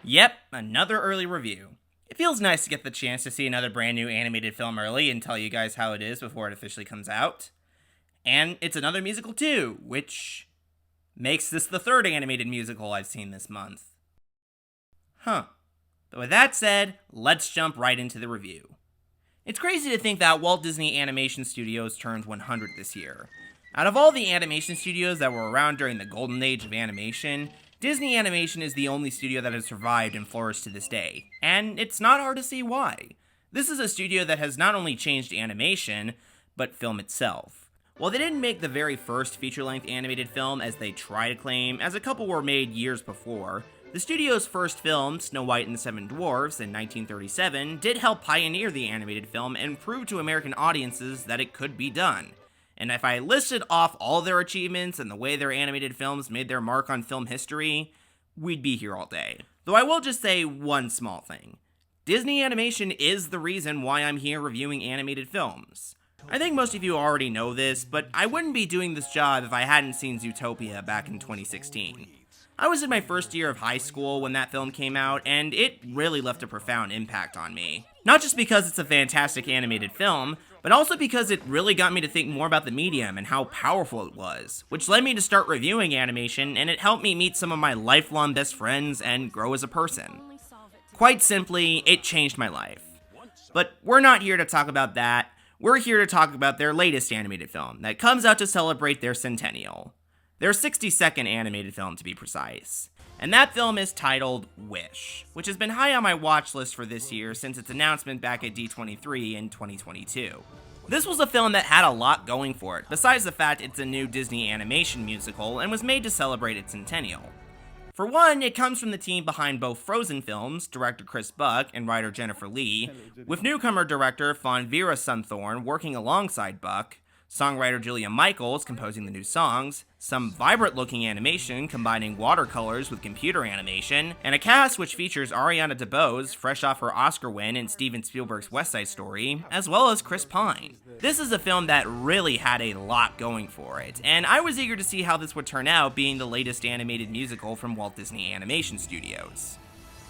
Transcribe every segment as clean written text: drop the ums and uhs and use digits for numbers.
Yep, another early review. It feels nice to get the chance to see another brand new animated film early and tell you guys how it is before it officially comes out. And it's another musical too, which makes this the third animated musical I've seen this month. But with that said, let's jump right into the review. It's crazy to think that Walt Disney Animation Studios turned 100 this year. Out of all the animation studios that were around during the golden age of animation, Disney Animation is the only studio that has survived and flourished to this day, and it's not hard to see why. This is a studio that has not only changed animation, but film itself. While they didn't make the very first feature-length animated film as they try to claim, as a couple were made years before, the studio's first film, Snow White and the Seven Dwarfs, in 1937, did help pioneer the animated film and prove to American audiences that it could be done. And if I listed off all their achievements and the way their animated films made their mark on film history, we'd be here all day. Though I will just say one small thing. Disney Animation is the reason why I'm here reviewing animated films. I think most of you already know this, but I wouldn't be doing this job if I hadn't seen Zootopia back in 2016. I was in my first year of high school when that film came out, and it really left a profound impact on me. Not just because it's a fantastic animated film, but also because it really got me to think more about the medium and how powerful it was, which led me to start reviewing animation, and it helped me meet some of my lifelong best friends and grow as a person. Quite simply, it changed my life. But we're not here to talk about that. We're here to talk about their latest animated film that comes out to celebrate their centennial. Their 62nd animated film, to be precise. And that film is titled Wish, which has been high on my watch list for this year since its announcement back at D23 in 2022. This was a film that had a lot going for it, besides the fact it's a new Disney animation musical and was made to celebrate its centennial. For one, it comes from the team behind both Frozen films, director Chris Buck and writer Jennifer Lee, with newcomer director Von Vera Sunthorn working alongside Buck, songwriter Julia Michaels composing the new songs, some vibrant-looking animation combining watercolors with computer animation, and a cast which features Ariana DeBose, fresh off her Oscar win in Steven Spielberg's West Side Story, as well as Chris Pine. This is a film that really had a lot going for it, and I was eager to see how this would turn out being the latest animated musical from Walt Disney Animation Studios.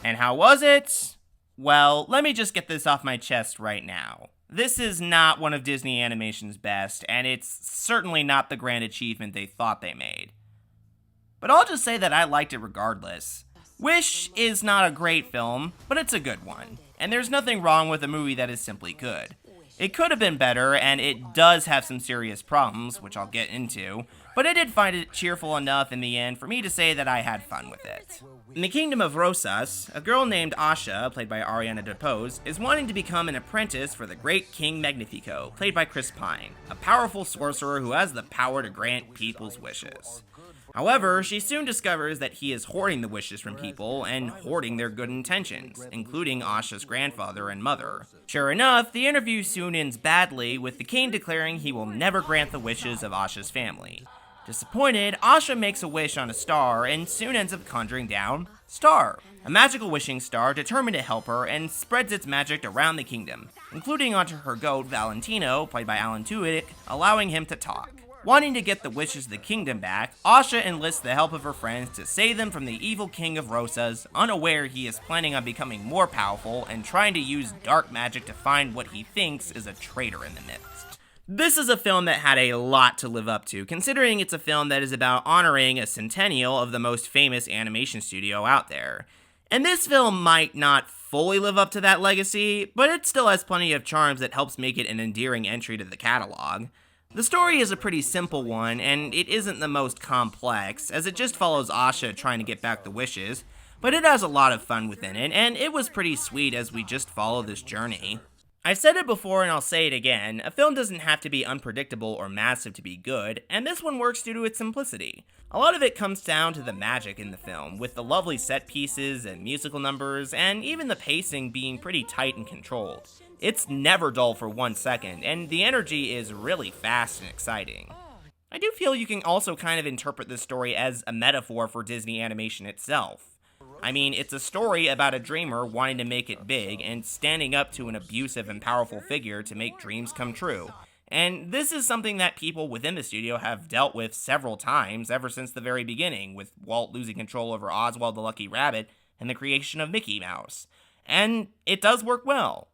And how was it? Well, let me just get this off my chest right now. This is not one of Disney Animation's best, and it's certainly not the grand achievement they thought they made. But I'll just say that I liked it regardless. Wish is not a great film, but it's a good one, and there's nothing wrong with a movie that is simply good. It could have been better, and it does have some serious problems, which I'll get into, but I did find it cheerful enough in the end for me to say that I had fun with it. In the Kingdom of Rosas, a girl named Asha, played by Ariana DeBose, is wanting to become an apprentice for the great King Magnifico, played by Chris Pine, a powerful sorcerer who has the power to grant people's wishes. However, she soon discovers that he is hoarding the wishes from people and hoarding their good intentions, including Asha's grandfather and mother. Sure enough, the interview soon ends badly, with the king declaring he will never grant the wishes of Asha's family. Disappointed, Asha makes a wish on a star and soon ends up conjuring down Star, a magical wishing star determined to help her and spreads its magic around the kingdom, including onto her goat Valentino, played by Alan Tudyk, allowing him to talk. Wanting to get the wishes of the kingdom back, Asha enlists the help of her friends to save them from the evil king of Rosas, unaware he is planning on becoming more powerful and trying to use dark magic to find what he thinks is a traitor in the midst. This is a film that had a lot to live up to, considering it's a film that is about honoring a centennial of the most famous animation studio out there. And this film might not fully live up to that legacy, but it still has plenty of charms that helps make it an endearing entry to the catalog. The story is a pretty simple one, and it isn't the most complex, as it just follows Asha trying to get back the wishes, but it has a lot of fun within it, and it was pretty sweet as we just follow this journey. I've said it before and I'll say it again, a film doesn't have to be unpredictable or massive to be good, and this one works due to its simplicity. A lot of it comes down to the magic in the film, with the lovely set pieces and musical numbers, and even the pacing being pretty tight and controlled. It's never dull for 1 second, and the energy is really fast and exciting. I do feel you can also kind of interpret this story as a metaphor for Disney animation itself. I mean, it's a story about a dreamer wanting to make it big and standing up to an abusive and powerful figure to make dreams come true. And this is something that people within the studio have dealt with several times ever since the very beginning, with Walt losing control over Oswald the Lucky Rabbit and the creation of Mickey Mouse. And it does work well.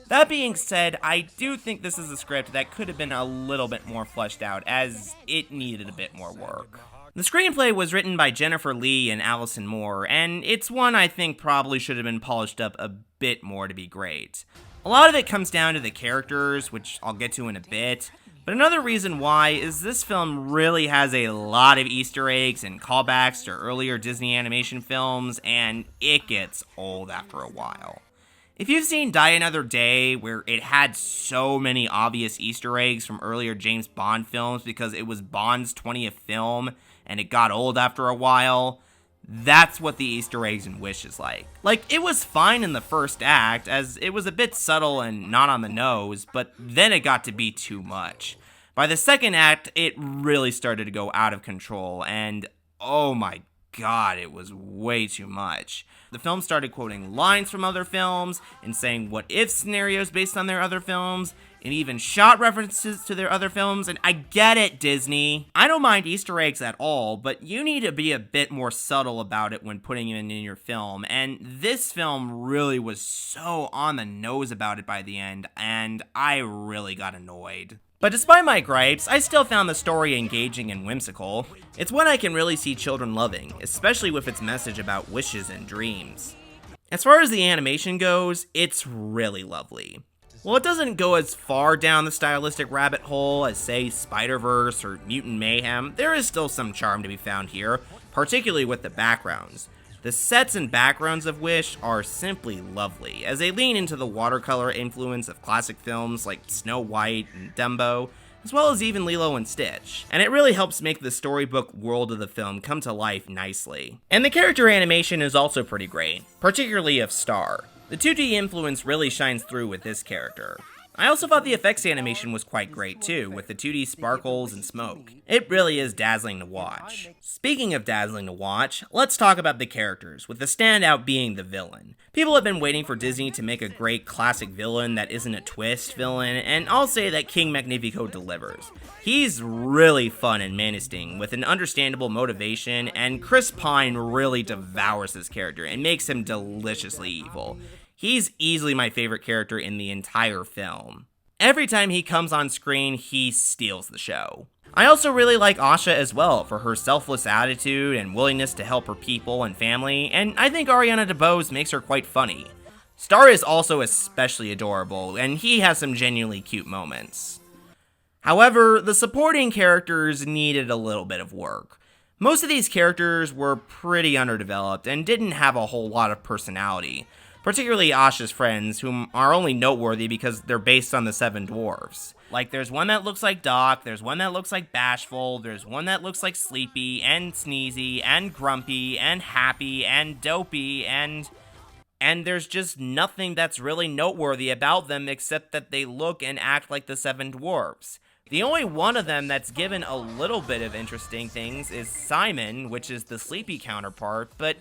That being said, I do think this is a script that could have been a little bit more fleshed out, as it needed a bit more work. The screenplay was written by Jennifer Lee and Allison Moore, and it's one I think probably should have been polished up a bit more to be great. A lot of it comes down to the characters, which I'll get to in a bit, but another reason why is this film really has a lot of Easter eggs and callbacks to earlier Disney animation films, and it gets old after a while. If you've seen Die Another Day, where it had so many obvious Easter eggs from earlier James Bond films because it was Bond's 20th film, and it got old after a while, that's what the Easter eggs in Wish is like. Like, it was fine in the first act, as it was a bit subtle and not on the nose, but then it got to be too much. By the second act, it really started to go out of control, and oh my god, it was way too much. The film started quoting lines from other films and saying what-if scenarios based on their other films, and even shot references to their other films, and I get it, Disney. I don't mind Easter eggs at all, but you need to be a bit more subtle about it when putting it in your film, and this film really was so on the nose about it by the end, and I really got annoyed. But despite my gripes, I still found the story engaging and whimsical. It's one I can really see children loving, especially with its message about wishes and dreams. As far as the animation goes, it's really lovely. While it doesn't go as far down the stylistic rabbit hole as, say, Spider-Verse or Mutant Mayhem, there is still some charm to be found here, particularly with the backgrounds. The sets and backgrounds of Wish are simply lovely, as they lean into the watercolor influence of classic films like Snow White and Dumbo, as well as even Lilo and Stitch, and it really helps make the storybook world of the film come to life nicely. And the character animation is also pretty great, particularly of Star. The 2D influence really shines through with this character. I also thought the effects animation was quite great too, with the 2D sparkles and smoke. It really is dazzling to watch. Speaking of dazzling to watch, let's talk about the characters, with the standout being the villain. People have been waiting for Disney to make a great classic villain that isn't a twist villain, and I'll say that King Magnifico delivers. He's really fun and menacing, with an understandable motivation, and Chris Pine really devours his character and makes him deliciously evil. He's easily my favorite character in the entire film. Every time he comes on screen, he steals the show. I also really like Asha as well for her selfless attitude and willingness to help her people and family, and I think Ariana DeBose makes her quite funny. Star is also especially adorable, and he has some genuinely cute moments. However, the supporting characters needed a little bit of work. Most of these characters were pretty underdeveloped and didn't have a whole lot of personality, particularly Asha's friends, whom are only noteworthy because they're based on the Seven Dwarfs. Like, there's one that looks like Doc, there's one that looks like Bashful, there's one that looks like Sleepy, and Sneezy, and Grumpy, and Happy, and Dopey, and there's just nothing that's really noteworthy about them except that they look and act like the Seven Dwarfs. The only one of them that's given a little bit of interesting things is Simon, which is the Sleepy counterpart, but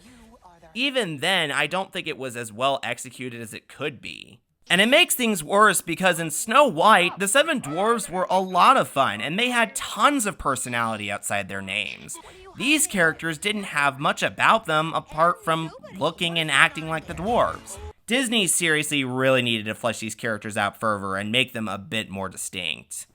even then, I don't think it was as well executed as it could be. And it makes things worse because in Snow White, the Seven Dwarfs were a lot of fun, and they had tons of personality outside their names. These characters didn't have much about them apart from looking and acting like the dwarves. Disney seriously really needed to flesh these characters out further and make them a bit more distinct.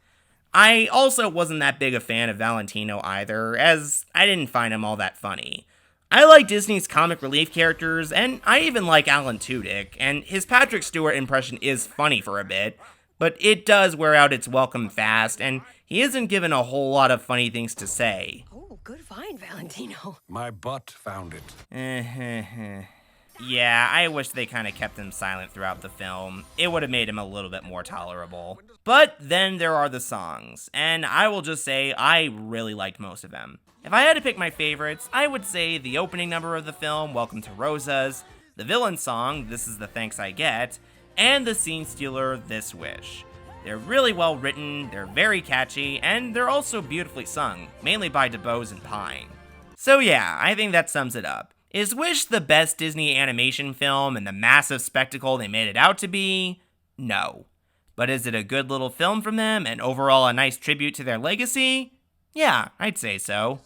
I also wasn't that big a fan of Valentino either, as I didn't find him all that funny. I like Disney's comic relief characters, and I even like Alan Tudyk, and his Patrick Stewart impression is funny for a bit, but it does wear out its welcome fast, and he isn't given a whole lot of funny things to say. Oh, good find, Valentino. My butt found it. Yeah, I wish they kind of kept him silent throughout the film. It would have made him a little bit more tolerable. But then there are the songs, and I will just say I really liked most of them. If I had to pick my favorites, I would say the opening number of the film, Welcome to Rosas, the villain song, This Is the Thanks I Get, and the scene stealer, This Wish. They're really well written, they're very catchy, and they're also beautifully sung, mainly by DeBose and Pine. So yeah, I think that sums it up. Is Wish the best Disney animation film and the massive spectacle they made it out to be? No. But is it a good little film from them and overall a nice tribute to their legacy? Yeah, I'd say so.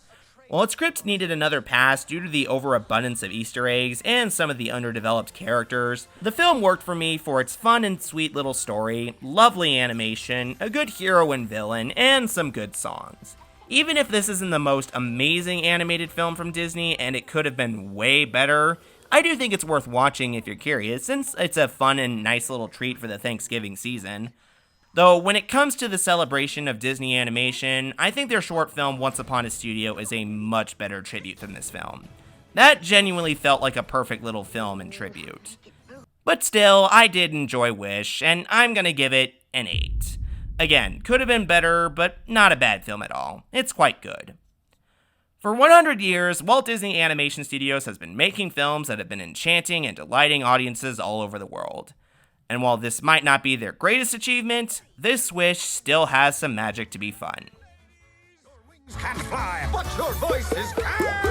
While its script needed another pass due to the overabundance of Easter eggs and some of the underdeveloped characters, the film worked for me for its fun and sweet little story, lovely animation, a good hero and villain, and some good songs. Even if this isn't the most amazing animated film from Disney, and it could have been way better, I do think it's worth watching if you're curious, since it's a fun and nice little treat for the Thanksgiving season. Though, when it comes to the celebration of Disney animation, I think their short film Once Upon a Studio is a much better tribute than this film. That genuinely felt like a perfect little film and tribute. But still, I did enjoy Wish, and I'm gonna give it an 8. Again, could have been better, but not a bad film at all. It's quite good. For 100 years, Walt Disney Animation Studios has been making films that have been enchanting and delighting audiences all over the world. And while this might not be their greatest achievement, this Wish still has some magic to be fun. Your wings can fly, but your voices can!